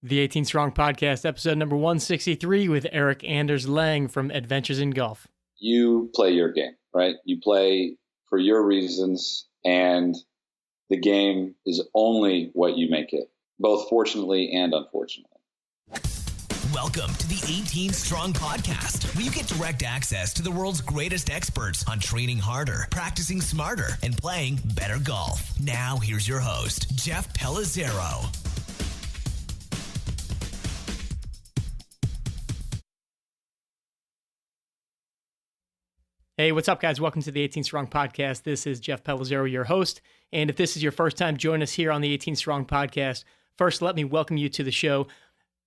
The 18 Strong Podcast, episode number 163 with Erik Anders Lang from Adventures in Golf. You play your game, right? You play for your reasons, and the game is only what you make it, both fortunately and unfortunately. Welcome to the 18 Strong Podcast, where you get direct access to the world's greatest experts on training harder, practicing smarter, and playing better golf. Now, here's your host, Jeff Pellizzero. Hey, what's up, guys? Welcome to the 18 Strong Podcast. This is Jeff Pellizzero, your host. And if this is your first time joining us here on the 18 Strong Podcast, first, let me welcome you to the show.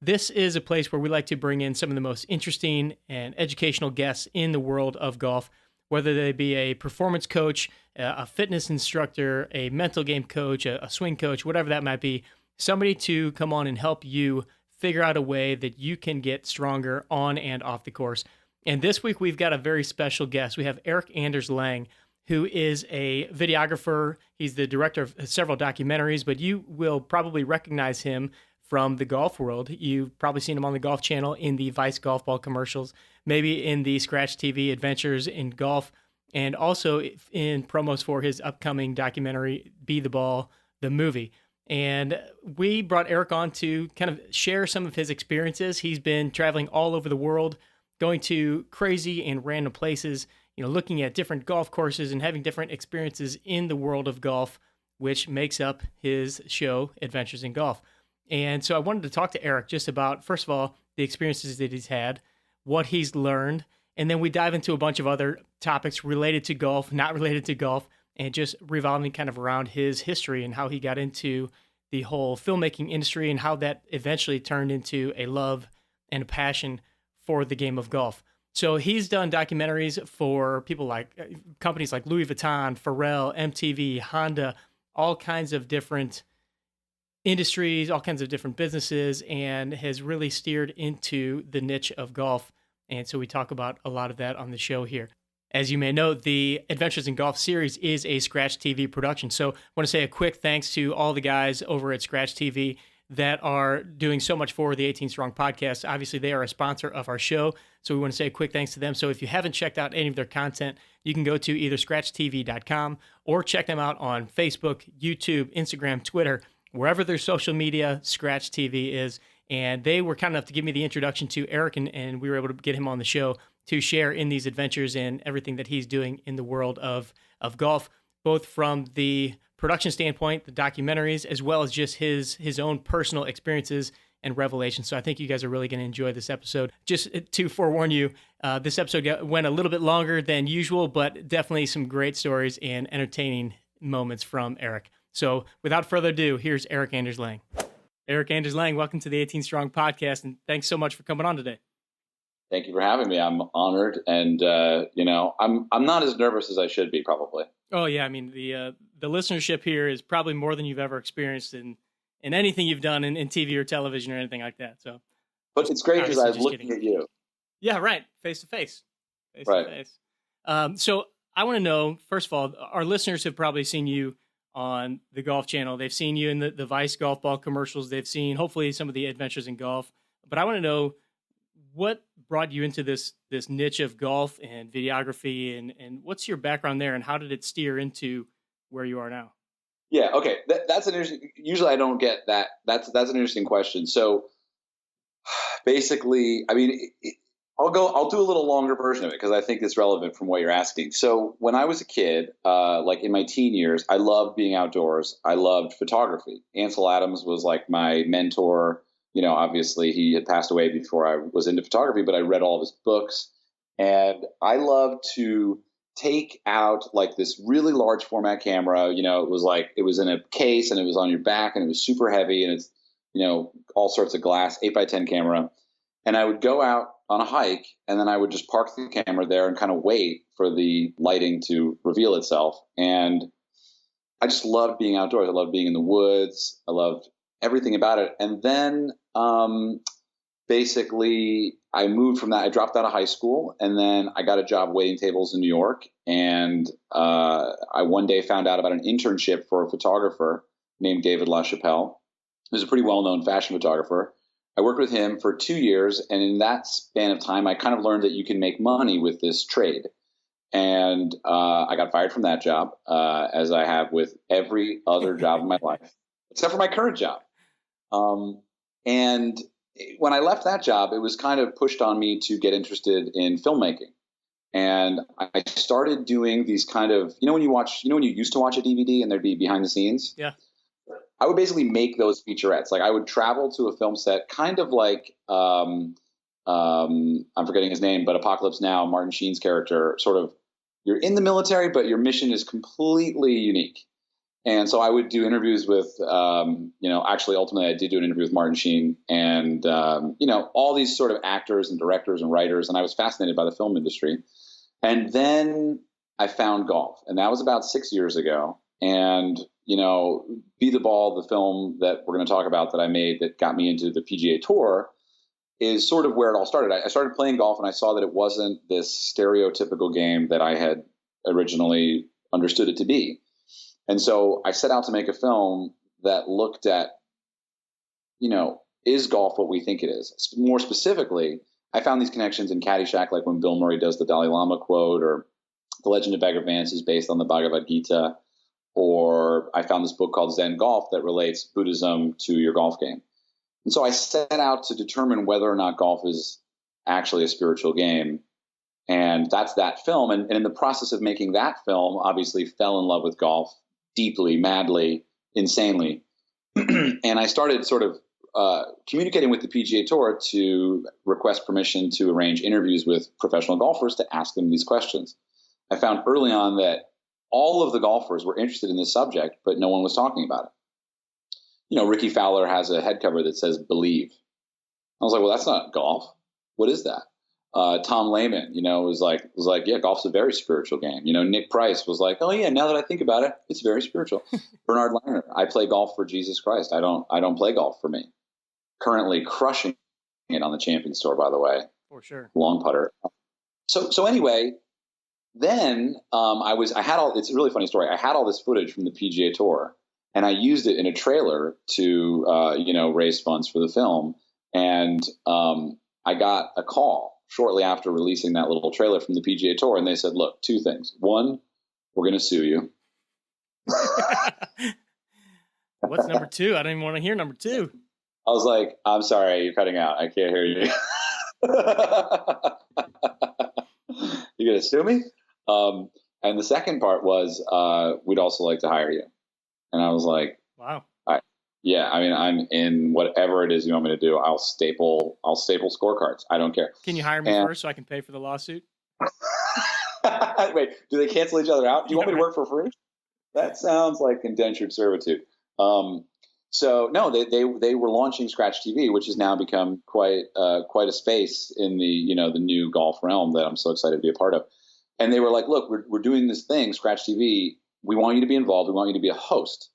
This is a place where we like to bring in some of the most interesting and educational guests in the world of golf, whether they be a performance coach, a fitness instructor, a mental game coach, a swing coach, whatever that might be, somebody to come on and help you figure out a way that you can get stronger on and off the course. And this week, we've got a very special guest. We have Erik Anders Lang, who is a videographer. He's the director of several documentaries, but you will probably recognize him from the golf world. You've probably seen him on the Golf Channel in the Vice Golf Ball commercials, maybe in the SKRATCHTV Adventures in Golf, and also in promos for his upcoming documentary, Be the Ball, the movie. And we brought Erik on to kind of share some of his experiences. He's been traveling all over the world, going to crazy and random places, looking at different golf courses and having different experiences in the world of golf, which makes up his show, Adventures in Golf. And so I wanted to talk to Erik just about, first of all, the experiences that he's had, what he's learned, and then we dive into a bunch of other topics related to golf, not related to golf, and just revolving kind of around his history and how he got into the whole filmmaking industry and how that eventually turned into a love and a passion for the game of golf. So he's done documentaries for people like companies like Louis Vuitton, Pharrell, MTV, Honda, all kinds of different industries, all kinds of different businesses, and has really steered into the niche of golf. And so we talk about a lot of that on the show here. As you may know, the Adventures in Golf series is a SKRATCHTV production. So I want to say a quick thanks to all the guys over at SKRATCHTV that are doing so much for the 18 Strong Podcast. Obviously, they are a sponsor of our show, so we want to say a quick thanks to them. So if you haven't checked out any of their content, you can go to either SKRATCHTV.com or check them out on Facebook, YouTube, Instagram, Twitter, wherever their social media, SKRATCHTV is. And they were kind enough to give me the introduction to Erik, and we were able to get him on the show to share in these adventures and everything that he's doing in the world of golf, both from the production standpoint, the documentaries, as well as just his own personal experiences and revelations. So I think you guys are really going to enjoy this episode. Just to forewarn you, this episode went a little bit longer than usual, but definitely some great stories and entertaining moments from Erik. So without further ado, here's Erik Anders Lang. Erik Anders Lang, welcome to the 18 Strong Podcast, and thanks so much for coming on today. Thank you for having me. I'm honored, and I'm not as nervous as I should be, probably. Oh yeah, I mean the listenership here is probably more than you've ever experienced in anything you've done in TV or television or anything like that. So, but it's great because I was looking at you. Yeah, right, face to face, right. To face. So I want to know, first of all, our listeners have probably seen you on the Golf Channel. They've seen you in the Vice Golf Ball commercials. They've seen hopefully some of the Adventures in Golf. But I want to know what brought you into this niche of golf and videography, and what's your background there, and how did it steer into where you are now? Yeah, okay, that's an interesting. Usually, I don't get that. That's an interesting question. So, basically, I mean, I'll do a little longer version of it because I think it's relevant from what you're asking. So, when I was a kid, like in my teen years, I loved being outdoors. I loved photography. Ansel Adams was like my mentor. Obviously he had passed away before I was into photography, but I read all of his books, and I loved to take out like this really large format camera. It was in a case and it was on your back and it was super heavy, and it's, all sorts of glass, 8x10 camera. And I would go out on a hike, and then I would just park the camera there and kind of wait for the lighting to reveal itself. And I just loved being outdoors. I loved being in the woods. I loved everything about it. And then basically I moved from that. I dropped out of high school, and then I got a job waiting tables in New York. And I one day found out about an internship for a photographer named David LaChapelle, who's a pretty well-known fashion photographer. I worked with him for 2 years, and in that span of time, I kind of learned that you can make money with this trade. And I got fired from that job, as I have with every other job in my life, except for my current job. And when I left that job, it was kind of pushed on me to get interested in filmmaking. And I started doing these kind of, when you used to watch a DVD and there'd be behind the scenes? Yeah. I would basically make those featurettes. Like I would travel to a film set, kind of like, I'm forgetting his name, but Apocalypse Now, Martin Sheen's character, sort of, you're in the military, but your mission is completely unique. And so I would do interviews with, actually, ultimately, I did do an interview with Martin Sheen and, all these sort of actors and directors and writers. And I was fascinated by the film industry. And then I found golf. And that was about 6 years ago. And, Be the Ball, the film that we're going to talk about that I made that got me into the PGA Tour, is sort of where it all started. I started playing golf and I saw that it wasn't this stereotypical game that I had originally understood it to be. And so I set out to make a film that looked at, is golf what we think it is? More specifically, I found these connections in Caddyshack, like when Bill Murray does the Dalai Lama quote, or The Legend of Bagger Vance is based on the Bhagavad Gita, or I found this book called Zen Golf that relates Buddhism to your golf game. And so I set out to determine whether or not golf is actually a spiritual game. And that's that film. And in the process of making that film, obviously fell in love with golf deeply, madly, insanely. And I started sort of communicating with the PGA Tour to request permission to arrange interviews with professional golfers to ask them these questions. I found early on that all of the golfers were interested in this subject, but no one was talking about it. Ricky Fowler has a head cover that says "Believe." I was like, well, that's not golf. What is that? Tom Lehman, was like, yeah, golf's a very spiritual game. Nick Price was like, oh yeah, now that I think about it, it's very spiritual. Bernard Langer, I play golf for Jesus Christ. I don't play golf for me. Currently crushing it on the Champions Tour, by the way. For sure. Long putter. So anyway, then it's a really funny story. I had all this footage from the PGA Tour, and I used it in a trailer to, raise funds for the film. And I got a call shortly after releasing that little trailer from the PGA Tour, and they said, look, two things. One, we're going to sue you. What's number two? I don't even want to hear number two. I was like, I'm sorry, you're cutting out. I can't hear you. You going to sue me? And the second part was, we'd also like to hire you. And I was like, wow. Yeah, I mean, I'm in whatever it is you want me to do. I'll staple scorecards. I don't care. Can you hire me first so I can pay for the lawsuit? Wait, do they cancel each other out? Do you want me to work for free? That sounds like indentured servitude. So no, they were launching SKRATCHTV, which has now become quite a space in the new golf realm that I'm so excited to be a part of. And they were like, look, we're doing this thing, SKRATCHTV. We want you to be involved. We want you to be a host.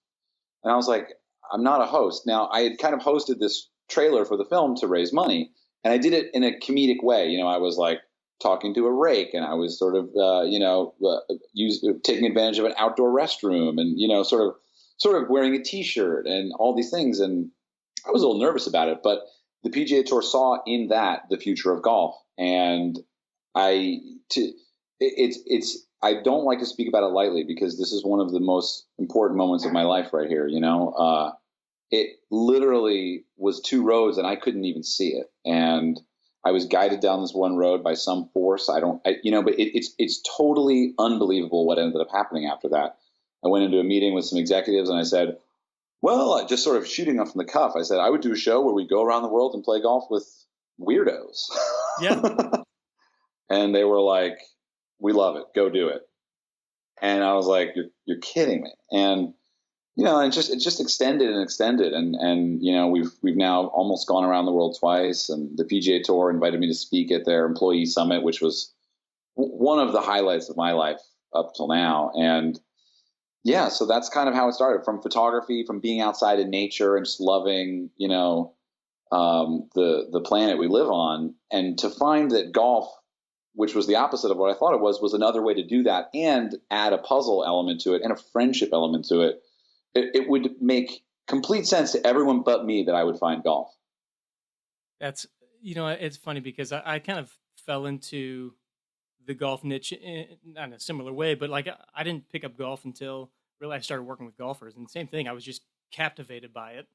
And I was like, I'm not a host. Now, I had kind of hosted this trailer for the film to raise money, and I did it in a comedic way. I was like talking to a rake, and I was sort of, taking advantage of an outdoor restroom, and, sort of wearing a T-shirt and all these things. And I was a little nervous about it, but the PGA Tour saw in that the future of golf. And I don't like to speak about it lightly, because this is one of the most important moments of my life right here. It literally was two roads and I couldn't even see it. And I was guided down this one road by some force. But it's totally unbelievable what ended up happening after that. I went into a meeting with some executives and I said, well, just sort of shooting off from the cuff, I said, I would do a show where we go around the world and play golf with weirdos. Yeah. And they were like, we love it. Go do it. And I was like, you're kidding me. And, and it just extended and extended. And we've now almost gone around the world twice. And the PGA Tour invited me to speak at their employee summit, which was one of the highlights of my life up till now. And yeah, so that's kind of how it started, from photography, from being outside in nature and just loving, the planet we live on. And to find that golf, which was the opposite of what I thought it was another way to do that and add a puzzle element to it and a friendship element to it. It would make complete sense to everyone but me that I would find golf. That's, it's funny because I kind of fell into the golf niche not in a similar way, but like I didn't pick up golf until really I started working with golfers. And same thing, I was just captivated by it.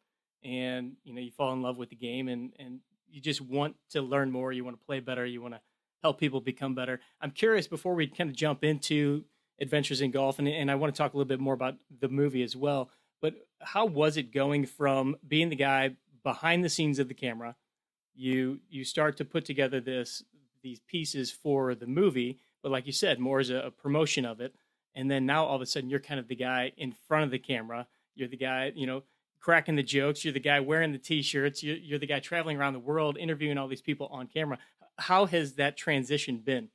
And, you fall in love with the game and you just want to learn more. You want to play better. You want to help people become better. I'm curious before we kind of jump into adventures in golf, and I want to talk a little bit more about the movie as well. But how was it going from being the guy behind the scenes of the camera? You start to put together these pieces for the movie, but like you said, more as a promotion of it. And then now all of a sudden you're kind of the guy in front of the camera. You're the guy, cracking the jokes. You're the guy wearing the t-shirts. You're the guy traveling around the world, interviewing all these people on camera. How has that transition been?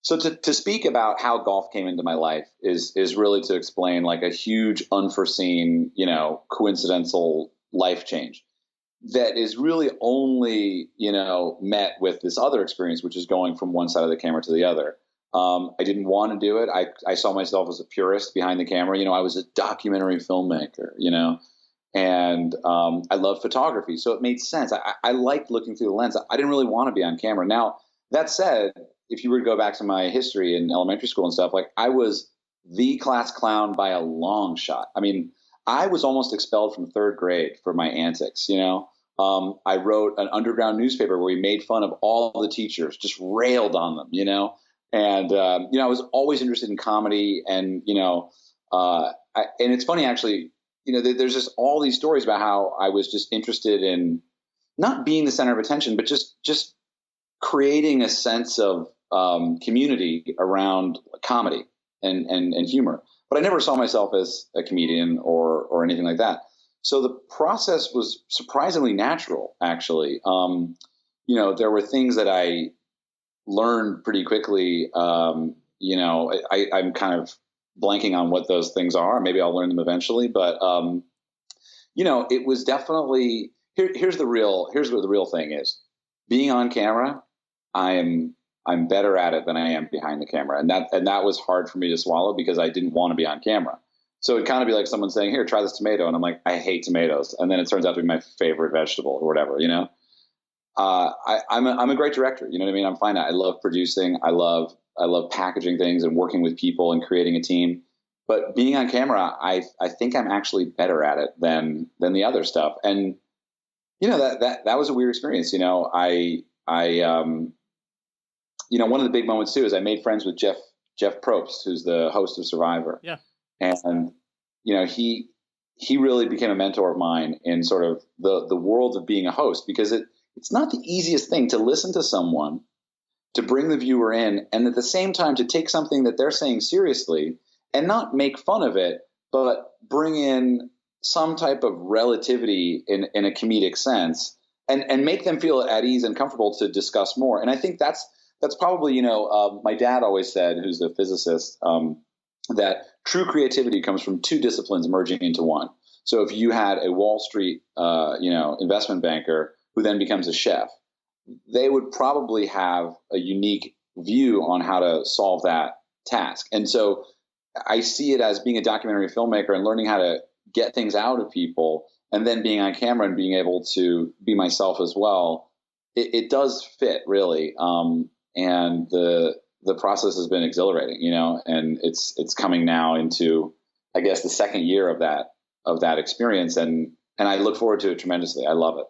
So to speak about how golf came into my life is really to explain like a huge unforeseen, coincidental life change that is really only, met with this other experience, which is going from one side of the camera to the other. I didn't want to do it. I saw myself as a purist behind the camera. I was a documentary filmmaker, and I love photography. So it made sense. I liked looking through the lens. I didn't really want to be on camera. Now, that said, if you were to go back to my history in elementary school and stuff, like I was the class clown by a long shot. I mean, I was almost expelled from third grade for my antics, I wrote an underground newspaper where we made fun of all the teachers, just railed on them, and, I was always interested in comedy and, and it's funny actually, there's just all these stories about how I was just interested in not being the center of attention, but just creating a sense of community around comedy and humor. But I never saw myself as a comedian or anything like that. So the process was surprisingly natural, actually. There were things that I learned pretty quickly. I'm kind of blanking on what those things are. Maybe I'll learn them eventually. But, it was definitely here's what the real thing is. Being on camera, I'm better at it than I am behind the camera. And that was hard for me to swallow because I didn't want to be on camera. So it'd kind of be like someone saying, here, try this tomato. And I'm like, I hate tomatoes. And then it turns out to be my favorite vegetable or whatever, I'm a great director. You know what I mean? I'm fine. I love producing. I love packaging things and working with people and creating a team. But being on camera, I think I'm actually better at it than the other stuff. And, that was a weird experience. One of the big moments too is I made friends with Jeff Probst, who's the host of Survivor. Yeah. And, he really became a mentor of mine in sort of the world of being a host, because it's not the easiest thing to listen to someone, to bring the viewer in, and at the same time to take something that they're saying seriously and not make fun of it, but bring in some type of relativity in a comedic sense and make them feel at ease and comfortable to discuss more. And I think that's probably, my dad always said, who's a physicist, that true creativity comes from two disciplines merging into one. So if you had a Wall Street, investment banker who then becomes a chef, they would probably have a unique view on how to solve that task. And so I see it as being a documentary filmmaker and learning how to get things out of people, and then being on camera and being able to be myself as well. It does fit really. And the process has been exhilarating, and it's coming now into, I guess, the second year of that experience. And I look forward to it tremendously. I love it.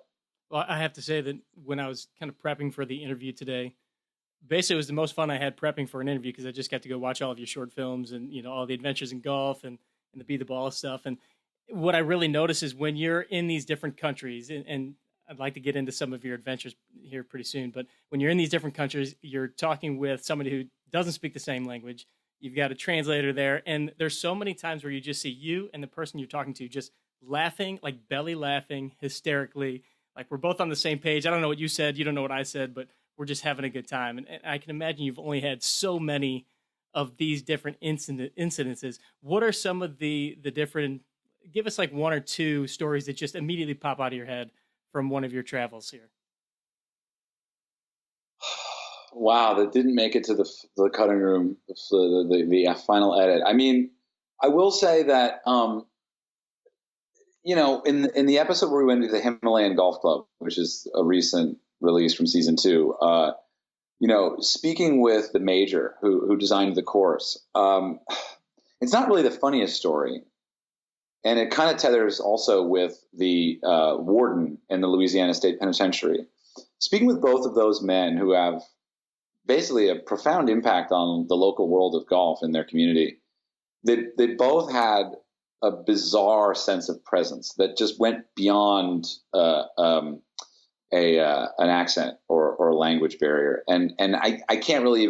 Well, I have to say that when I was kind of prepping for the interview today, basically it was the most fun I had prepping for an interview, because I just got to go watch all of your short films and, all the adventures in golf and the Be the Ball stuff. And what I really notice is when you're in these different countries, and I'd like to get into some of your adventures here pretty soon, but when you're in these different countries, you're talking with somebody who doesn't speak the same language. You've got a translator there, and there's so many times where you just see you and the person you're talking to just laughing, like belly laughing hysterically, like we're both on the same page. I don't know what you said, you don't know what I said, but we're just having a good time. And I can imagine you've only had so many of these different incidences. What are some of the different, give us like one or two stories that just immediately pop out of your head from one of your travels here? Wow, that didn't make it to the cutting room, the final edit. I mean, I will say that, in the episode where we went to the Himalayan Golf Club, which is a recent release from season 2, speaking with the major who designed the course, it's not really the funniest story. And it kind of tethers also with the warden in the Louisiana State Penitentiary. Speaking with both of those men who have basically a profound impact on the local world of golf in their community, they both had a bizarre sense of presence that just went beyond an accent or a language barrier. And I can't really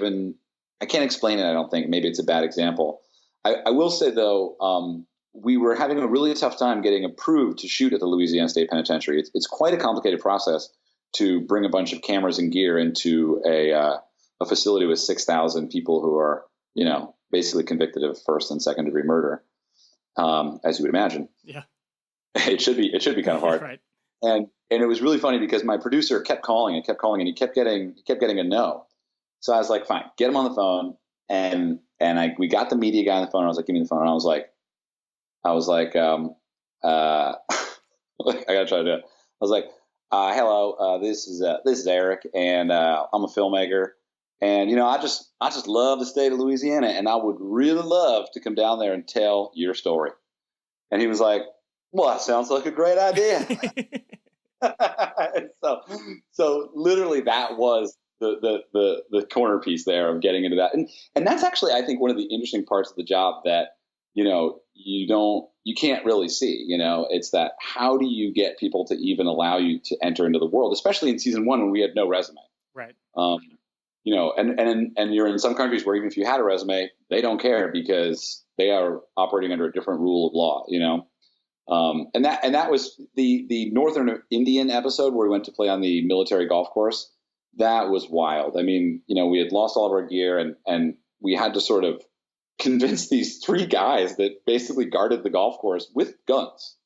I can't explain it. I don't think. Maybe it's a bad example. I will say though, we were having a really tough time getting approved to shoot at the Louisiana State Penitentiary. It's quite a complicated process to bring a bunch of cameras and gear into a facility with 6,000 people who are, basically convicted of first and second degree murder, as you would imagine. Yeah, it should be kind of hard. Right. And it was really funny because my producer kept calling, and he kept getting a no. So I was like, fine, get him on the phone, and we got the media guy on the phone. And I was like, give me the phone. And I was like, I gotta try to do it. I was like, hello, this is Erik, and I'm a filmmaker, and I just love the state of Louisiana, and I would really love to come down there and tell your story. And he was like, well, that sounds like a great idea. so literally that was the corner piece there of getting into that, and that's actually, I think, one of the interesting parts of the job that you can't really see. It's that, how do you get people to even allow you to enter into the world, especially in season 1 when we had no resume. Right. And you're in some countries where even if you had a resume, they don't care because they are operating under a different rule of law, and that was the Northern Indian episode where we went to play on the military golf course. That was wild. I mean, we had lost all of our gear, and we had to sort of convince these 3 guys that basically guarded the golf course with guns,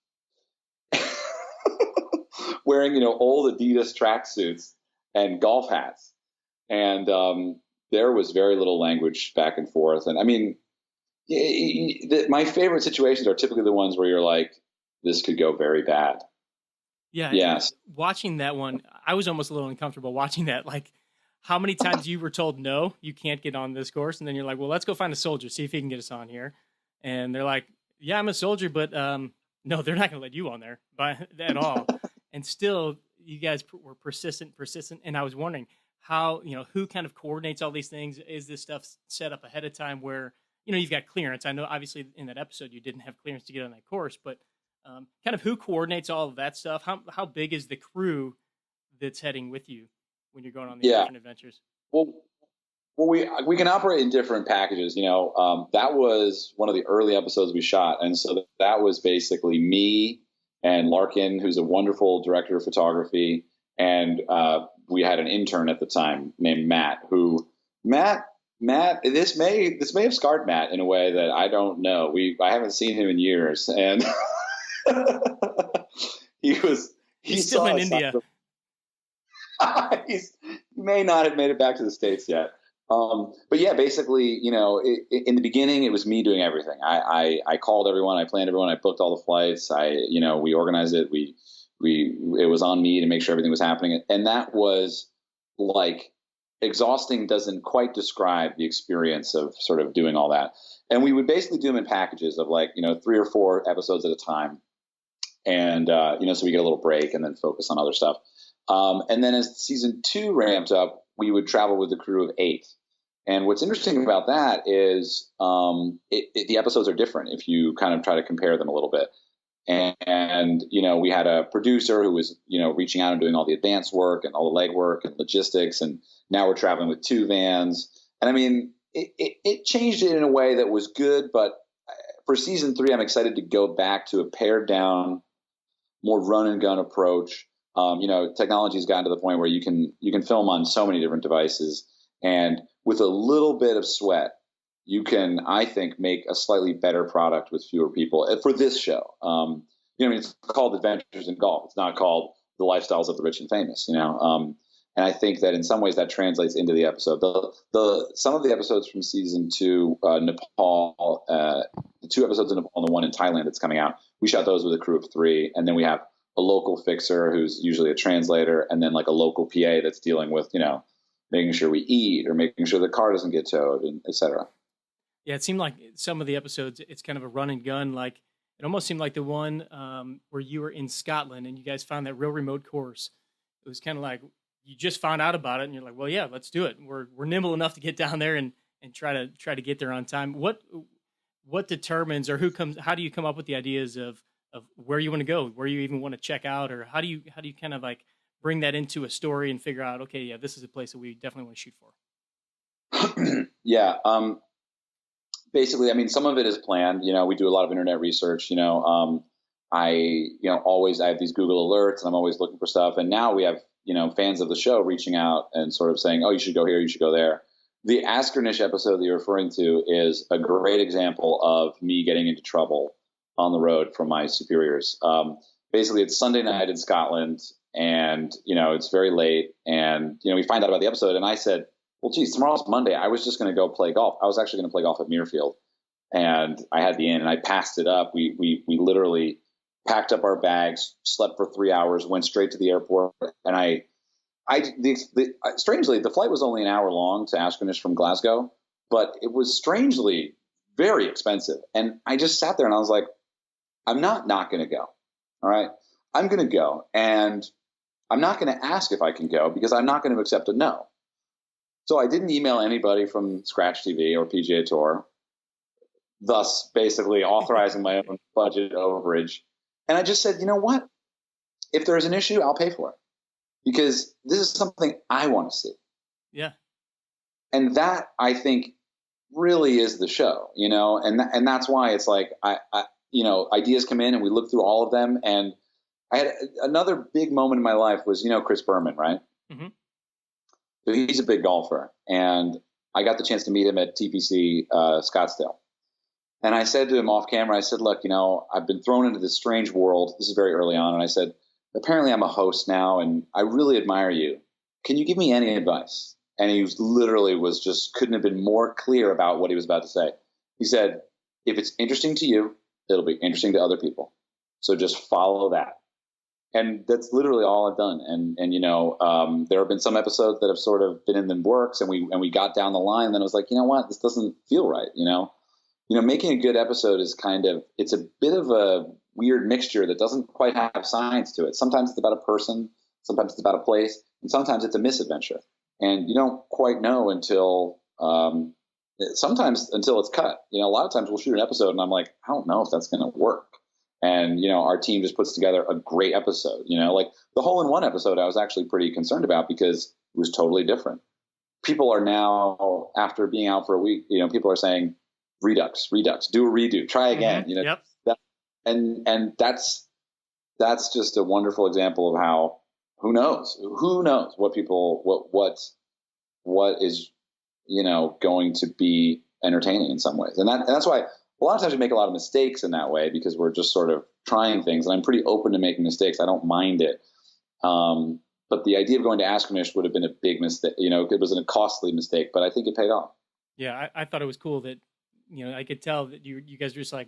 wearing, old Adidas tracksuits and golf hats. And there was very little language back and forth. And I mean, my favorite situations are typically the ones where you're like, this could go very bad. Yeah. Yes. Watching that one, I was almost a little uncomfortable watching that. Like, how many times you were told, no, you can't get on this course. And then you're like, well, let's go find a soldier, see if he can get us on here. And they're like, yeah, I'm a soldier, but no, they're not going to let you on there at all. And still, you guys were persistent. And I was wondering how, who kind of coordinates all these things? Is this stuff set up ahead of time where, you've got clearance? I know obviously in that episode, you didn't have clearance to get on that course, but kind of who coordinates all of that stuff? How big is the crew that's heading with you when you're going on these different adventures? Well, we can operate in different packages. That was one of the early episodes we shot, and so that was basically me and Larkin, who's a wonderful director of photography, and we had an intern at the time named Matt. This may have scarred Matt in a way that I don't know. I haven't seen him in years, and he's still in India. He may not have made it back to the States yet. But yeah, basically, in the beginning, it was me doing everything. I called everyone, I planned everyone, I booked all the flights, we organized it. It was on me to make sure everything was happening. And that was like exhausting, doesn't quite describe the experience of sort of doing all that. And we would basically do them in packages of 3 or 4 episodes at a time. And, so we get a little break and then focus on other stuff. And then as season 2 ramped up, we would travel with a crew of 8. And what's interesting about that is the episodes are different if you kind of try to compare them a little bit. And we had a producer who was, reaching out and doing all the advanced work and all the legwork and logistics. And now we're traveling with 2 vans. And I mean, it changed it in a way that was good. But for season 3, I'm excited to go back to a pared down, more run and gun approach. Technology's gotten to the point where you can film on so many different devices, and with a little bit of sweat, you can, I think, make a slightly better product with fewer people for this show. It's called Adventures in Golf. It's not called The Lifestyles of the Rich and Famous, And I think that in some ways that translates into the episode. Some of the episodes from season 2, Nepal, the 2 episodes in Nepal and the one in Thailand that's coming out, we shot those with a crew of 3. And then we have a local fixer who's usually a translator, and then like a local PA that's dealing with, making sure we eat or making sure the car doesn't get towed, and et cetera. Yeah, it seemed like some of the episodes, it's kind of a run and gun. Like it almost seemed like the one where you were in Scotland and you guys found that real remote course. It was kind of like you just found out about it and you're like, well, yeah, let's do it. We're nimble enough to get down there and try to get there on time. What determines, or how do you come up with the ideas of where you want to go, where you even want to check out, or how do you kind of like bring that into a story and figure out, okay, yeah, this is a place that we definitely want to shoot for? Yeah. Basically, I mean, some of it is planned. We do a lot of internet research. I have these Google alerts, and I'm always looking for stuff. And now we have, fans of the show reaching out and sort of saying, oh, you should go here, you should go there. The Askernish episode that you're referring to is a great example of me getting into trouble on the road from my superiors. Basically, it's Sunday night in Scotland, and, it's very late. And, we find out about the episode, and I said, well, geez, tomorrow's Monday. I was just going to go play golf. I was actually going to play golf at Muirfield, and I had the inn, and I passed it up. We literally packed up our bags, slept for 3 hours, went straight to the airport, and strangely, the flight was only an hour long to Askernish from Glasgow, but it was strangely very expensive. And I just sat there and I was like, I'm not going to go. All right. I'm going to go, and I'm not going to ask if I can go because I'm not going to accept a no. So I didn't email anybody from SKRATCHTV or PGA Tour, thus basically authorizing my own budget overage. And I just said, you know what? If there's an issue, I'll pay for it because this is something I want to see. Yeah. And that, I think, really is the show, and that's why it's like, ideas come in and we look through all of them. And I had another big moment in my life was, Chris Berman, right? Mm-hmm. So he's a big golfer, and I got the chance to meet him at TPC Scottsdale. And I said to him off camera, I said, look, I've been thrown into this strange world. This is very early on. And I said, apparently I'm a host now, and I really admire you. Can you give me any advice? And he couldn't have been more clear about what he was about to say. He said, if it's interesting to you, it'll be interesting to other people. So just follow that. And that's literally all I've done. And there have been some episodes that have sort of been in the works, and we got down the line, and then I was like, you know what, this doesn't feel right. Making a good episode is it's a bit of a weird mixture that doesn't quite have science to it. Sometimes it's about a person, sometimes it's about a place, and sometimes it's a misadventure. And you don't quite know until it's cut. A lot of times we'll shoot an episode and I'm like, I don't know if that's going to work. And, our team just puts together a great episode, like the hole-in-one episode I was actually pretty concerned about because it was totally different. People are now, after being out for a week, people are saying, redux, do a redo, try again, Mm-hmm. Yep. And that's just a wonderful example of how, who knows what people, what is, going to be entertaining in some ways. And that's why a lot of times we make a lot of mistakes in that way because we're just sort of trying things, and I'm pretty open to making mistakes. I don't mind it. But the idea of going to Askernish would have been a big mistake. It was a costly mistake, but I think it paid off. Yeah. I thought it was cool that, I could tell that you guys were just like,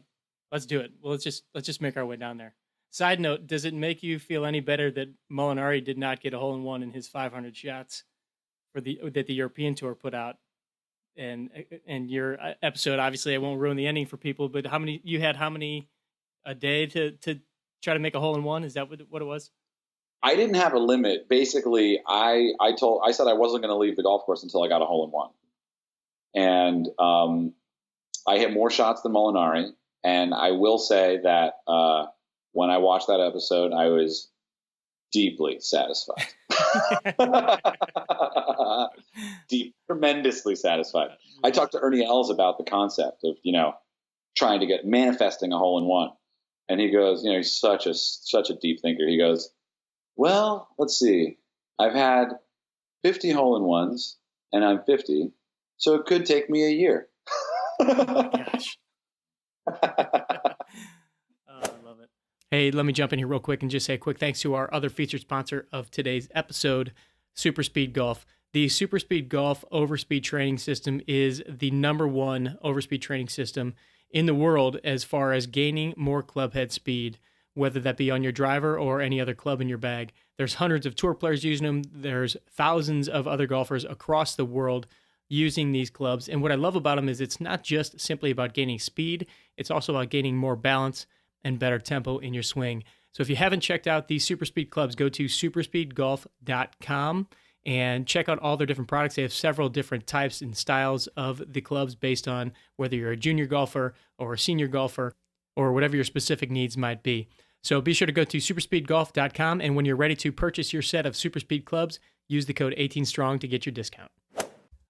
let's do it. Well, let's just make our way down there. Side note, does it make you feel any better that Molinari did not get a hole-in-one in his 500 shots that the European Tour put out? And your episode, obviously I won't ruin the ending for people, but how many a day to try to make a hole-in-one? Is that what it was? I didn't have a limit. Basically, I said I wasn't going to leave the golf course until I got a hole-in-one. And I hit more shots than Molinari. And I will say that when I watched that episode, I was deeply satisfied. Tremendously satisfied. I talked to Ernie Els about the concept of, trying to manifesting a hole-in-one. And he goes, he's such a deep thinker. He goes, well, let's see. I've had 50 hole-in-ones and I'm 50. So it could take me a year. Oh my gosh. I love it. Hey, let me jump in here real quick and just say a quick thanks to our other featured sponsor of today's episode, Super Speed Golf. The Super Speed Golf Overspeed Training System is the #1 overspeed training system in the world as far as gaining more club head speed, whether that be on your driver or any other club in your bag. There's hundreds of tour players using them. There's thousands of other golfers across the world using these clubs. And what I love about them is it's not just simply about gaining speed, it's also about gaining more balance and better tempo in your swing. So if you haven't checked out these Super Speed clubs, go to superspeedgolf.com and check out all their different products. They have several different types and styles of the clubs based on whether you're a junior golfer or a senior golfer or whatever your specific needs might be. So be sure to go to superspeedgolf.com, and when you're ready to purchase your set of Super Speed clubs, use the code 18STRONG to get your discount.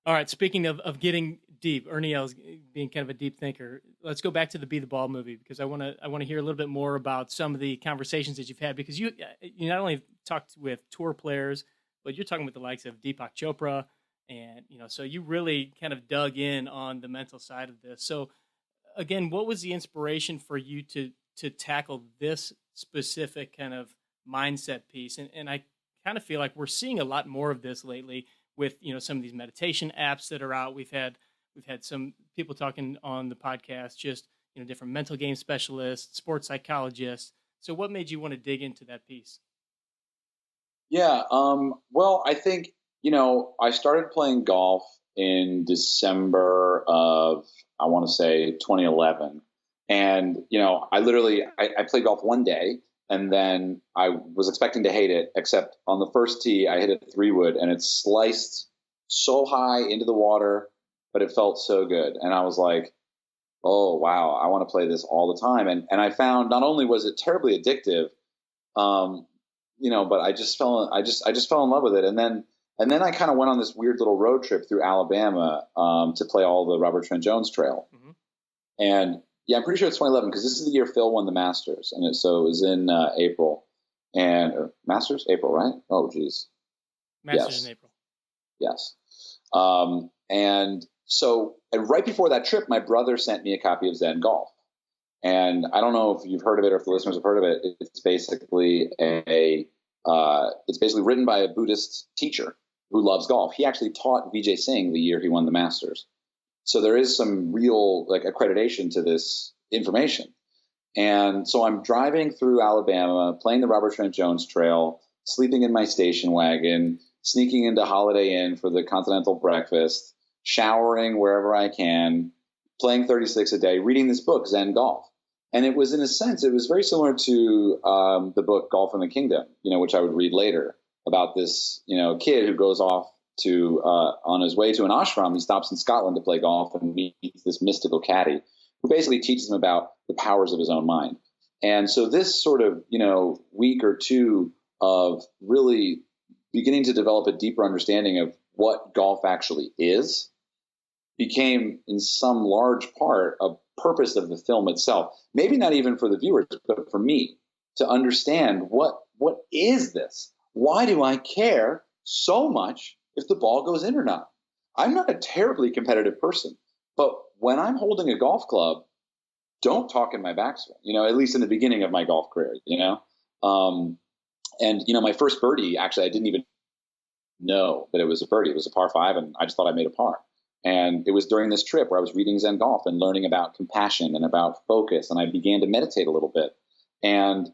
All right, speaking of getting deep, Ernie Els being kind of a deep thinker, let's go back to the Be the Ball movie, because I want to hear a little bit more about some of the conversations that you've had, because you not only talked with tour players, but you're talking with the likes of Deepak Chopra, and so you really kind of dug in on the mental side of this. So again, what was the inspiration for you to tackle this specific kind of mindset piece? And I kind of feel like we're seeing a lot more of this lately with some of these meditation apps that are out. We've had some people talking on the podcast, just different mental game specialists, sports psychologists. So what made you want to dig into that piece? Yeah, well, I think I started playing golf in December of, I want to say, 2011. And, I played golf one day, and then I was expecting to hate it, except on the first tee, I hit a 3-wood, and it sliced so high into the water, but it felt so good. And I was like, oh, wow, I want to play this all the time. And I found not only was it terribly addictive, but I just fell in love with it. And then I kind of went on this weird little road trip through Alabama to play all the Robert Trent Jones Trail. Mm-hmm. And yeah, I'm pretty sure it's 2011 because this is the year Phil won the Masters, and so it was in April. And Masters, April, right? Oh, geez. Masters in April. Yes. And right before that trip, my brother sent me a copy of Zen Golf. And I don't know if you've heard of it or if the listeners have heard of it. It's basically written by a Buddhist teacher who loves golf. He actually taught Vijay Singh the year he won the Masters. So there is some real accreditation to this information. And so I'm driving through Alabama, playing the Robert Trent Jones Trail, sleeping in my station wagon, sneaking into Holiday Inn for the continental breakfast, showering wherever I can, playing 36 a day, reading this book, Zen Golf. And it was, in a sense, it was very similar to the book Golf in the Kingdom, which I would read later, about this, kid who goes off to on his way to an ashram. He stops in Scotland to play golf and meets this mystical caddy who basically teaches him about the powers of his own mind. And so this sort of, week or two of really beginning to develop a deeper understanding of what golf actually is became, in some large part, a purpose of the film itself. Maybe not even for the viewers, but for me, to understand what is this? Why do I care so much if the ball goes in or not? I'm not a terribly competitive person, but when I'm holding a golf club, don't talk in my backswing, at least in the beginning of my golf career, my first birdie, actually, I didn't even know that it was a birdie. It was a par 5, and I just thought I made a par. And it was during this trip where I was reading Zen Golf and learning about compassion and about focus, and I began to meditate a little bit. And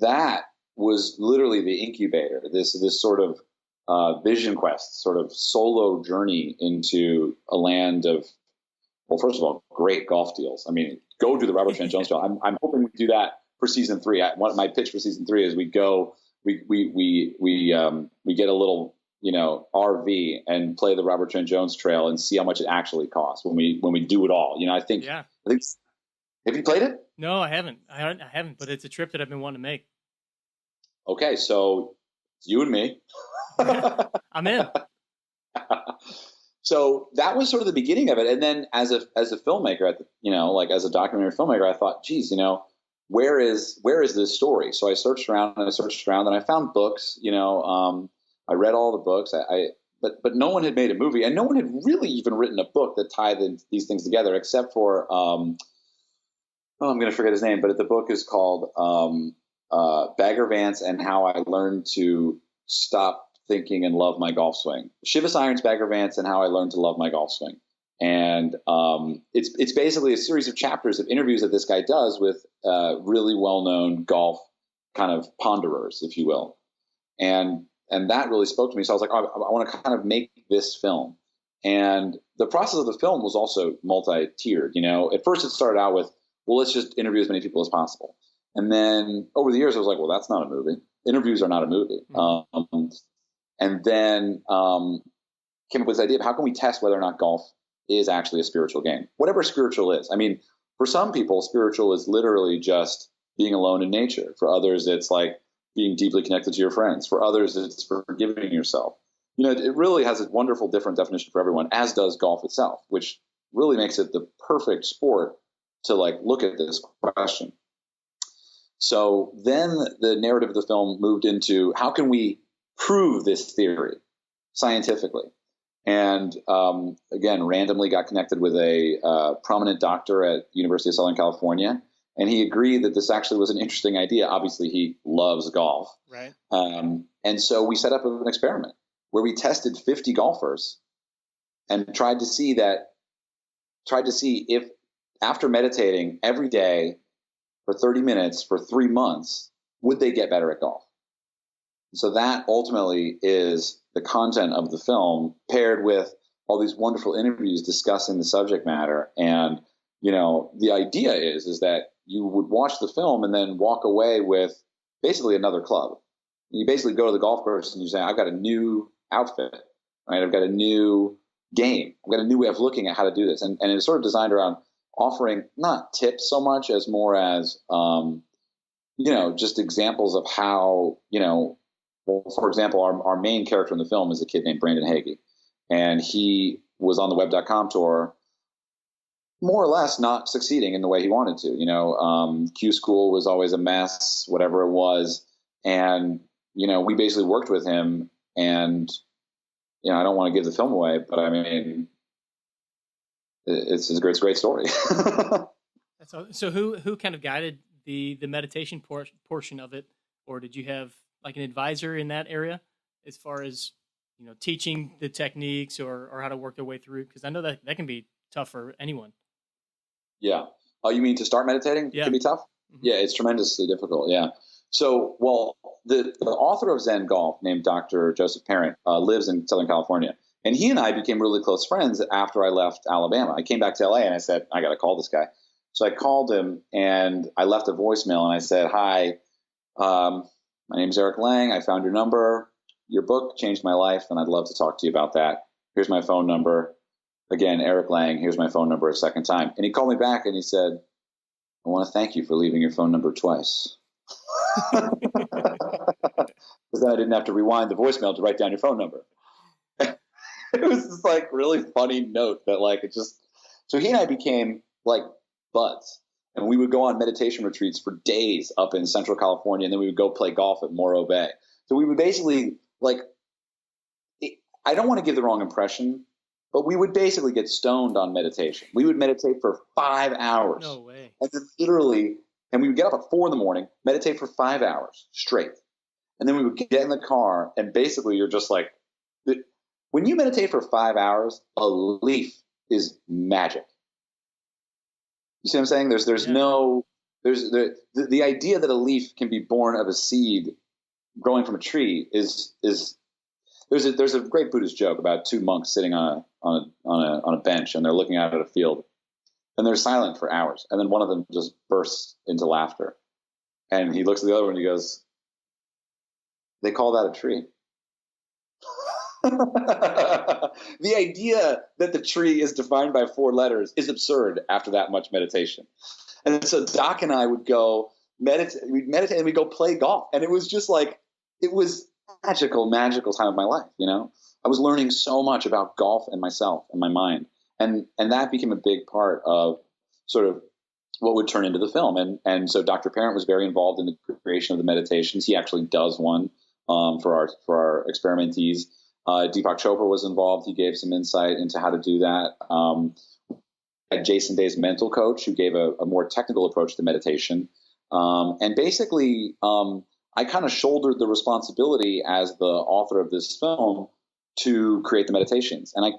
that was literally the incubator, this sort of vision quest, sort of solo journey into a land of, well, first of all, great golf deals. I mean, go do the Robert Trent Jones Trail. I'm hoping we do that for season 3. My pitch for season 3 is we go, we get a little, RV and play the Robert Trent Jones Trail and see how much it actually costs when we do it all. I think, have you played it? No, I haven't. I haven't, but it's a trip that I've been wanting to make. Okay. So it's you and me. I'm in. So that was sort of the beginning of it. And then as a filmmaker, as a documentary filmmaker, I thought, geez, where is this story? So I searched around and I found books, I read all the books, but no one had made a movie, and no one had really even written a book that tied these things together, except for, I'm going to forget his name, but the book is called Bagger Vance and How I Learned to Stop thinking and love my golf swing. Chivas Irons Bagger Vance and How I Learned to Love My Golf Swing. And it's basically a series of chapters of interviews that this guy does with really well-known golf kind of ponderers, if you will. And that really spoke to me. So I was like, I want to kind of make this film. And the process of the film was also multi-tiered. You know, at first it started out with, well, let's just interview as many people as possible. And then over the years, I was like, well, that's not a movie. Interviews are not a movie. Mm-hmm. And then came up with this idea of how can we test whether or not golf is actually a spiritual game, whatever spiritual is. I mean, for some people, spiritual is literally just being alone in nature. For others, it's like being deeply connected to your friends. For others, it's forgiving yourself. You know, it really has a wonderful different definition for everyone, as does golf itself, which really makes it the perfect sport to like look at this question. So then the narrative of the film moved into how can we prove this theory scientifically? And again, randomly got connected with a prominent doctor at University of Southern California, and he agreed that this actually was an interesting idea. Obviously, he loves golf, right? And so we set up an experiment where we tested 50 golfers and tried to see if after meditating every day for 30 minutes for 3 months, would they get better at golf? So that ultimately is the content of the film, paired with all these wonderful interviews discussing the subject matter. And, you know, the idea is that you would watch the film and then walk away with basically another club. You basically go to the golf course and you say, I've got a new outfit, right? I've got a new game. I've got a new way of looking at how to do this. And it's sort of designed around offering not tips so much as more as, you know, just examples of how, you know, well, for example, our main character in the film is a kid named Brandon Hagee, and he was on the web.com tour, more or less not succeeding in the way he wanted to. You know, Q School was always a mess, whatever it was. And, you know, we basically worked with him, and, you know, I don't want to give the film away, but I mean, it's a great story. So who kind of guided the meditation portion of it, or did you have like an advisor in that area as far as, you know, teaching the techniques or how to work their way through? Because I know that can be tough for anyone. Yeah. Oh, you mean to start meditating? Yeah. It can be tough? Mm-hmm. Yeah, it's tremendously difficult. Yeah. So, well, the author of Zen Golf, named Dr. Joseph Parent, lives in Southern California. And he and I became really close friends after I left Alabama. I came back to LA and I said, I got to call this guy. So I called him and I left a voicemail and I said, hi, my name's Erik Lang. I found your number. Your book changed my life, and I'd love to talk to you about that. Here's my phone number. Again, Erik Lang. Here's my phone number a second time. And he called me back, and he said, I want to thank you for leaving your phone number twice. Because then I didn't have to rewind the voicemail to write down your phone number. It was this, like, really funny note that, like, it just – so he and I became, like, buds. And we would go on meditation retreats for days up in Central California, and then we would go play golf at Morro Bay. So we would basically, like, I don't want to give the wrong impression, but we would basically get stoned on meditation. We would meditate for 5 hours. No way. And then literally, and we would get up at 4 a.m, meditate for 5 hours straight. And then we would get in the car, and basically you're just like, when you meditate for 5 hours, a leaf is magic. You see what I'm saying? There's the idea that a leaf can be born of a seed growing from a tree is there's a great Buddhist joke about two monks sitting on a bench, and they're looking out at a field, and they're silent for hours, and then one of them just bursts into laughter, and he looks at the other one and he goes, they call that a tree. The idea that the tree is defined by 4 letters is absurd after that much meditation. And so Doc and I would go meditate and we'd go play golf. And it was just like, it was magical time of my life. You know, I was learning so much about golf and myself and my mind. And that became a big part of sort of what would turn into the film. And so Dr. Parent was very involved in the creation of the meditations. He actually does one for our experimentees. Deepak Chopra was involved. He gave some insight into how to do that. Jason Day's mental coach, who gave a more technical approach to meditation. And basically, I I kind of shouldered the responsibility as the author of this film to create the meditations. And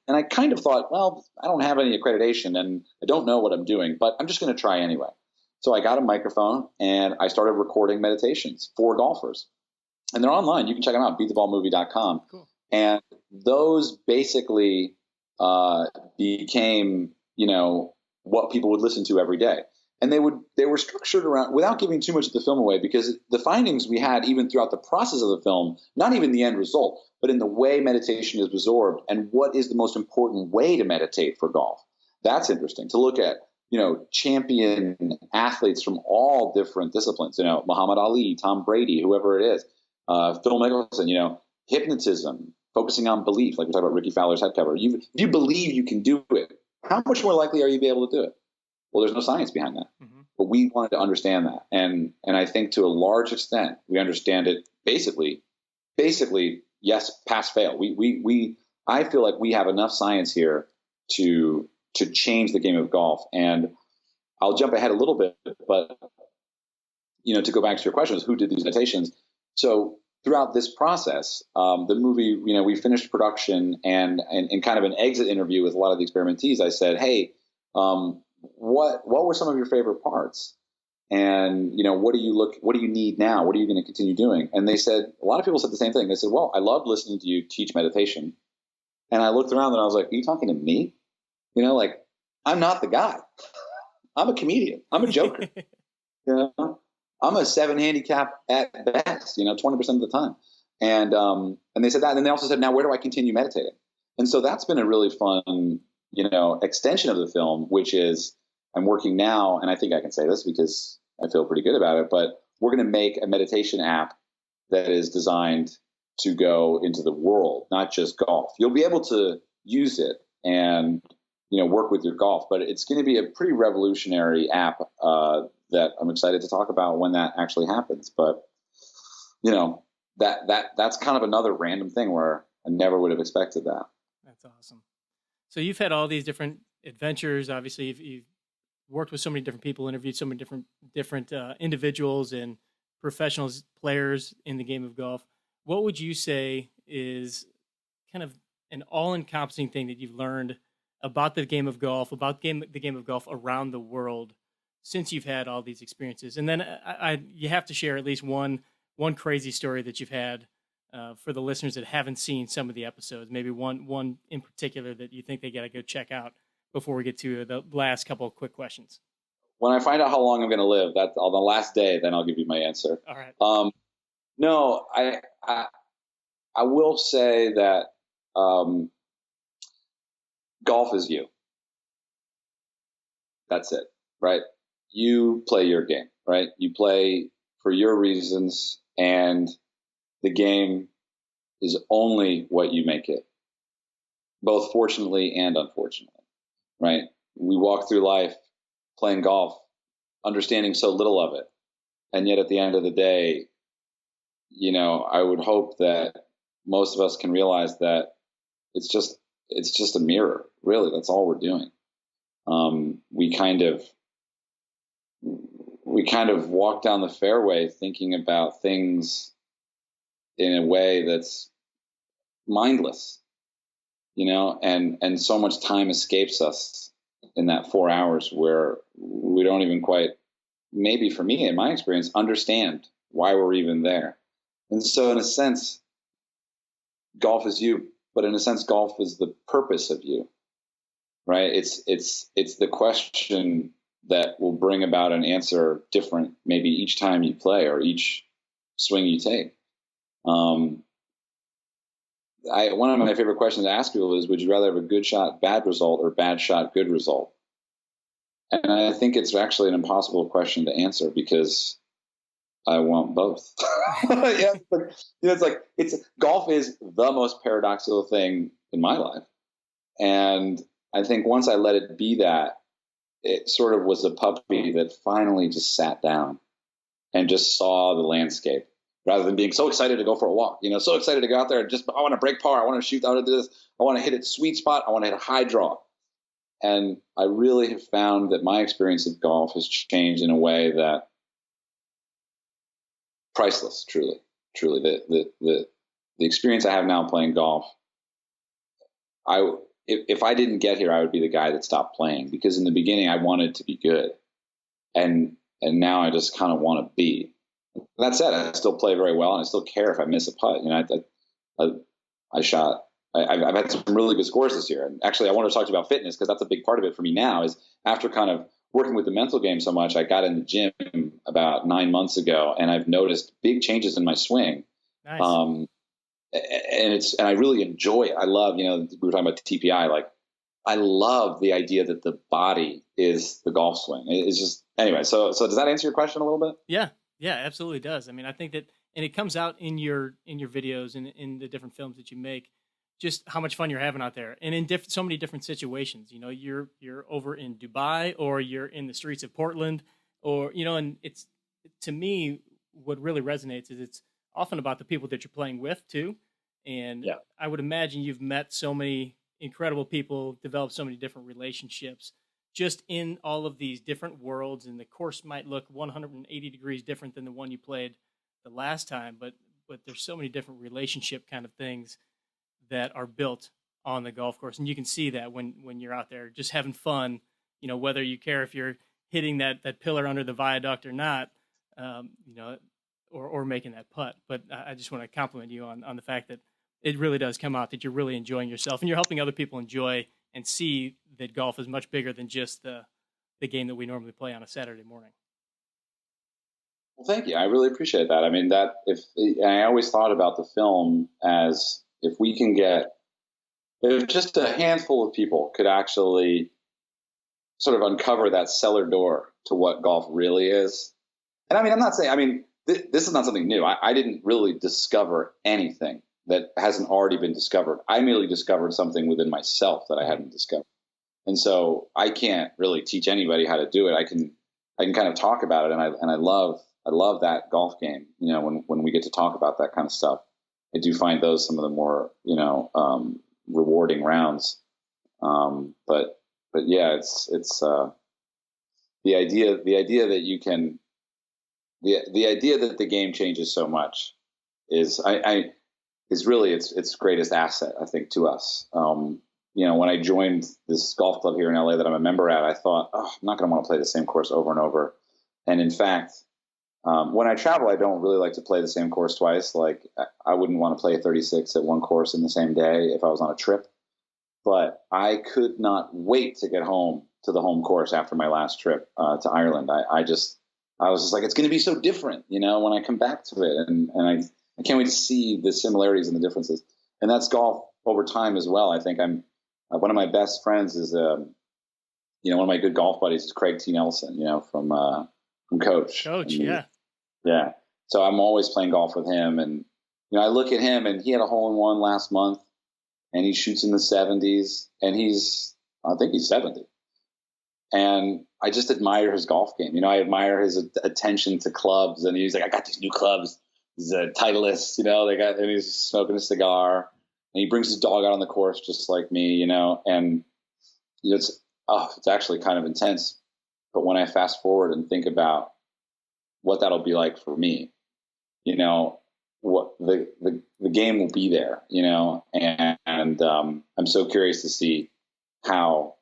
I kind of thought, well, I don't have any accreditation and I don't know what I'm doing, but I'm just going to try anyway. So I got a microphone and I started recording meditations for golfers. And they're online. You can check them out, beattheballmovie.com. Cool. And those basically became, what people would listen to every day. And they were structured around, without giving too much of the film away, because the findings we had even throughout the process of the film, not even the end result, but in the way meditation is absorbed and what is the most important way to meditate for golf. That's interesting to look at, champion athletes from all different disciplines, Muhammad Ali, Tom Brady, whoever it is, Phil Mickelson, hypnotism, focusing on belief, like we talked about Ricky Fowler's head cover. If you believe you can do it, how much more likely are you to be able to do it? Well, there's no science behind that, but we wanted to understand that. And I think to a large extent, we understand it basically, yes, pass, fail. I feel like we have enough science here to change the game of golf. And I'll jump ahead a little bit, but, to go back to your question, is who did these meditations? So throughout this process, the movie, we finished production, and in kind of an exit interview with a lot of the experimentees, I said, hey, what were some of your favorite parts? And, what do you need now? What are you going to continue doing? And they said, a lot of people said the same thing. They said, well, I loved listening to you teach meditation. And I looked around and I was like, are you talking to me? I'm not the guy. I'm a comedian. I'm a joker. I'm a 7 handicap at best, 20% of the time. And they said that. And then they also said, now where do I continue meditating? And so that's been a really fun, extension of the film, which is I'm working now, and I think I can say this because I feel pretty good about it, but we're going to make a meditation app that is designed to go into the world, not just golf. You'll be able to use it and, work with your golf, but it's going to be a pretty revolutionary app that I'm excited to talk about when that actually happens. But, that's kind of another random thing where I never would have expected that. That's awesome. So you've had all these different adventures. Obviously, you've worked with so many different people, interviewed so many different individuals and professionals, players in the game of golf. What would you say is kind of an all-encompassing thing that you've learned about the game of golf, about the game of golf around the world since you've had all these experiences? And then you have to share at least one crazy story that you've had for the listeners that haven't seen some of the episodes, maybe one in particular that you think they got to go check out before we get to the last couple of quick questions. When I find out how long I'm going to live, that's on the last day, then I'll give you my answer. All right. No, I will say that golf is you. That's it, right? You play your game, right? You play for your reasons, and the game is only what you make it, both fortunately and unfortunately, right? We walk through life playing golf, understanding so little of it. And yet at the end of the day, I would hope that most of us can realize that it's just a mirror, really. That's all we're doing. We kind of walk down the fairway thinking about things in a way that's mindless, and so much time escapes us in that 4 hours where we don't even quite, maybe for me, in my experience, understand why we're even there. And so in a sense, golf is you, but in a sense, golf is the purpose of you, right? It's the question that will bring about an answer different, maybe each time you play or each swing you take. One of my favorite questions to ask people is, would you rather have a good shot, bad result, or bad shot, good result? And I think it's actually an impossible question to answer because I want both. Yeah, golf is the most paradoxical thing in my life. And I think once I let it be that, it sort of was a puppy that finally just sat down and just saw the landscape rather than being so excited to go for a walk, so excited to go out there and I want to break par. I want to shoot out of this. I want to hit it sweet spot. I want to hit a high draw. And I really have found that my experience of golf has changed in a way that priceless, truly, truly. The experience I have now playing golf, if I didn't get here, I would be the guy that stopped playing, because in the beginning I wanted to be good, and now I just kind of want to be. That said, I still play very well, and I still care if I miss a putt. I've had some really good scores this year, and actually I want to talk to you about fitness, because that's a big part of it for me now. Is after kind of working with the mental game so much, I got in the gym about 9 months ago, and I've noticed big changes in my swing. Nice. And I really enjoy it. I love, we were talking about TPI. Like, I love the idea that the body is the golf swing. It's just, anyway. So does that answer your question a little bit? Yeah, absolutely does. I mean, I think that, and it comes out in your videos and in the different films that you make, just how much fun you're having out there, and in so many different situations. You're over in Dubai, or you're in the streets of Portland, or and it's, to me, what really resonates is it's often about the people that you're playing with too. And Yeah. I would imagine you've met so many incredible people, developed so many different relationships just in all of these different worlds. And the course might look 180 degrees different than the one you played the last time, but there's so many different relationship kind of things that are built on the golf course. And you can see that when you're out there just having fun, whether you care if you're hitting that pillar under the viaduct or not, or making that putt. But I just want to compliment you on the fact that it really does come out that you're really enjoying yourself, and you're helping other people enjoy and see that golf is much bigger than just the game that we normally play on a Saturday morning. Well, thank you. I really appreciate that. I mean, and I always thought about the film as, if just a handful of people could actually sort of uncover that cellar door to what golf really is. And I mean, I'm not saying, this is not something new. I didn't really discover anything that hasn't already been discovered. I merely discovered something within myself that I hadn't discovered. And so I can't really teach anybody how to do it. I can kind of talk about it. And I love that golf game. When we get to talk about that kind of stuff, I do find those some of the more, rewarding rounds. But yeah, it's the idea that you can, the idea that the game changes so much is really its greatest asset, I think, to us. When I joined this golf club here in LA that I'm a member at, I thought, I'm not going to want to play the same course over and over. And in fact, when I travel, I don't really like to play the same course twice. Like, I wouldn't want to play 36 at one course in the same day if I was on a trip. But I could not wait to get home to the home course after my last trip to Ireland. I was just like, it's going to be so different, when I come back to it. And I can't wait to see the similarities and the differences. And that's golf over time as well. I think one of my best friends is, one of my good golf buddies is Craig T. Nelson, from Coach. Yeah. Yeah. So I'm always playing golf with him. And, I look at him, and he had a hole-in-one last month, and he shoots in the 70s, and I think he's 70. And I just admire his golf game. I admire his attention to clubs. And he's like, I got these new clubs. He's a Titleist, and he's smoking a cigar. And he brings his dog out on the course just like me, and it's actually kind of intense. But when I fast forward and think about what that'll be like for me, what the game will be there, and I'm so curious to see how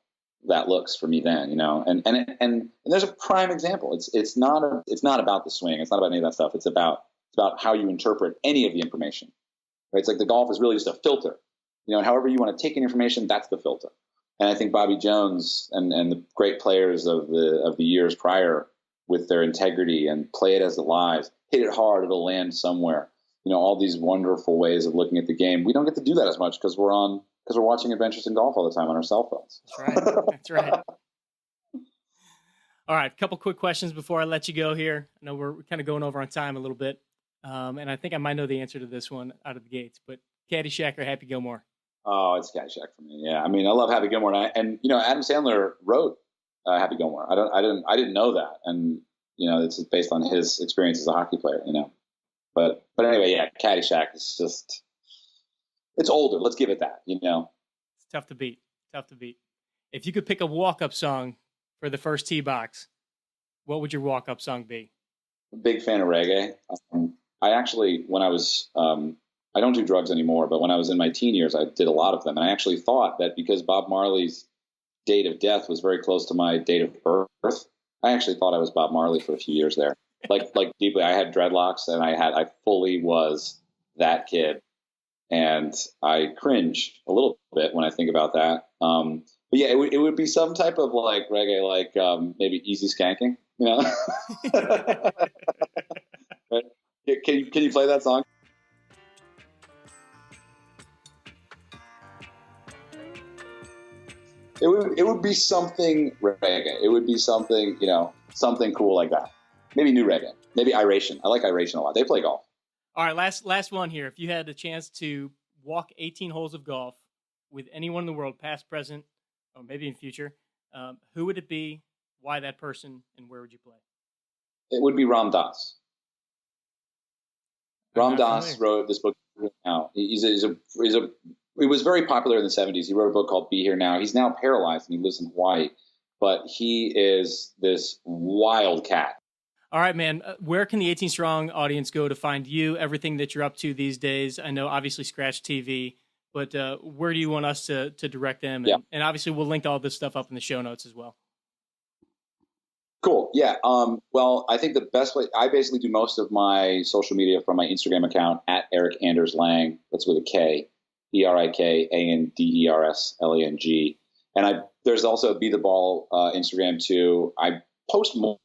that looks for me then, and there's a prime example. It's not about the swing. It's not about any of that stuff. It's about how you interpret any of the information. Right? It's like the golf is really just a filter, and however you want to take in information, that's the filter. And I think Bobby Jones and the great players of the years prior, with their integrity and play it as it lies, hit it hard, it'll land somewhere. All these wonderful ways of looking at the game. We don't get to do that as much because we're watching Adventures in Golf all the time on our cell phones. That's right. All right, a couple quick questions before I let you go here. I know we're kind of going over on time a little bit, and I think I might know the answer to this one out of the gates. But Caddyshack or Happy Gilmore? Oh, it's Caddyshack for me. Yeah, I mean, I love Happy Gilmore, and Adam Sandler wrote Happy Gilmore. I didn't know that, and it's based on his experience as a hockey player. But anyway, yeah, Caddyshack is just, it's older. Let's give it that. It's tough to beat. If you could pick a walk-up song for the first tee box, what would your walk-up song be? Big fan of reggae. I actually, when I was, I don't do drugs anymore, but when I was in my teen years, I did a lot of them. And I actually thought that because Bob Marley's date of death was very close to my date of birth, I actually thought I was Bob Marley for a few years there. Like deeply, I had dreadlocks, and I fully was that kid. And I cringe a little bit when I think about that. But yeah, it would be some type of like reggae, like maybe easy skanking, you know? Right? Can you play that song? It would be something reggae. It would be something, something cool like that. Maybe new reggae. Maybe Iration. I like Iration a lot. They play golf. All right, last one here. If you had the chance to walk 18 holes of golf with anyone in the world, past, present, or maybe in future, who would it be? Why that person? And where would you play? It would be Ram Dass. Ram Dass wrote this book. Now he was very popular in the 70s. He wrote a book called Be Here Now. He's now paralyzed and he lives in Hawaii, but he is this wild cat. All right, man. Where can the 18 Strong audience go to find you, everything that you're up to these days? I know, obviously, Scratch TV, but where do you want us to direct them? And obviously, we'll link all this stuff up in the show notes as well. Cool. Yeah. Well, I think the best way, I basically do most of my social media from my Instagram account at Erik Anders Lang. That's with a K, ErikAndersLang. And there's also Be the Ball Instagram too. I post more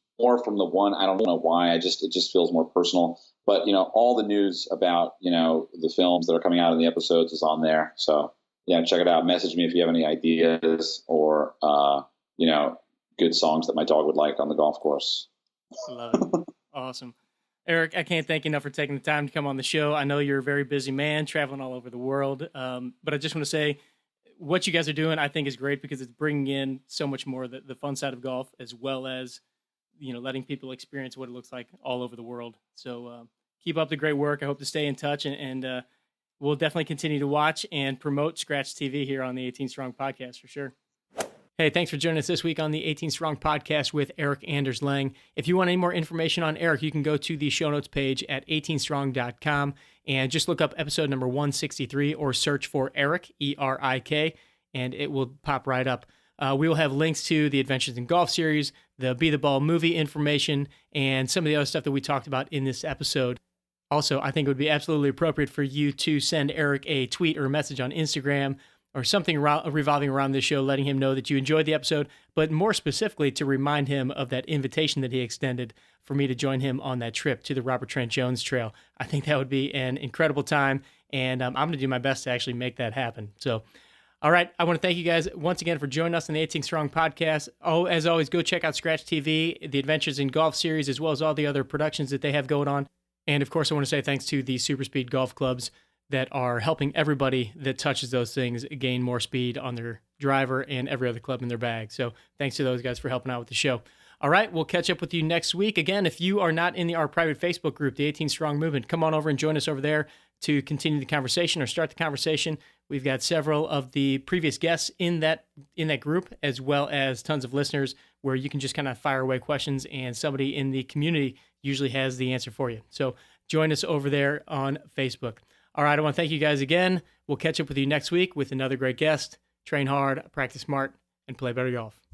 from the one. I don't know why. It just feels more personal. But all the news about the films that are coming out in the episodes is on there. So yeah, check it out. Message me if you have any ideas or good songs that my dog would like on the golf course. Love it. Awesome. Erik, I can't thank you enough for taking the time to come on the show. I know you're a very busy man, traveling all over the world. But I just want to say what you guys are doing, I think, is great because it's bringing in so much more the fun side of golf, as well as letting people experience what it looks like all over the world. So keep up the great work. I hope to stay in touch, and we'll definitely continue to watch and promote Scratch TV here on the 18 Strong podcast for sure. Hey, thanks for joining us this week on the 18 Strong podcast with Erik Anders Lang. If you want any more information on Erik, you can go to the show notes page at 18strong.com and just look up episode number 163 or search for Erik, E-R-I-K, and it will pop right up. We will have links to the Adventures in Golf series, the Be the Ball movie information, and some of the other stuff that we talked about in this episode. Also, I think it would be absolutely appropriate for you to send Erik a tweet or a message on Instagram or something revolving around this show, letting him know that you enjoyed the episode, but more specifically to remind him of that invitation that he extended for me to join him on that trip to the Robert Trent Jones Trail. I think that would be an incredible time, and I'm going to do my best to actually make that happen. So, all right, I want to thank you guys once again for joining us on the 18 Strong podcast. Oh, as always, go check out Scratch TV, the Adventures in Golf series, as well as all the other productions that they have going on. And of course, I want to say thanks to the Super Speed Golf Clubs that are helping everybody that touches those things gain more speed on their driver and every other club in their bag. So thanks to those guys for helping out with the show. All right, we'll catch up with you next week. Again, if you are not in our private Facebook group, the 18 Strong Movement, come on over and join us over there to continue the conversation or start the conversation. We've got several of the previous guests in that group, as well as tons of listeners where you can just kind of fire away questions and somebody in the community usually has the answer for you. So join us over there on Facebook. All right, I want to thank you guys again. We'll catch up with you next week with another great guest. Train hard, practice smart, and play better golf.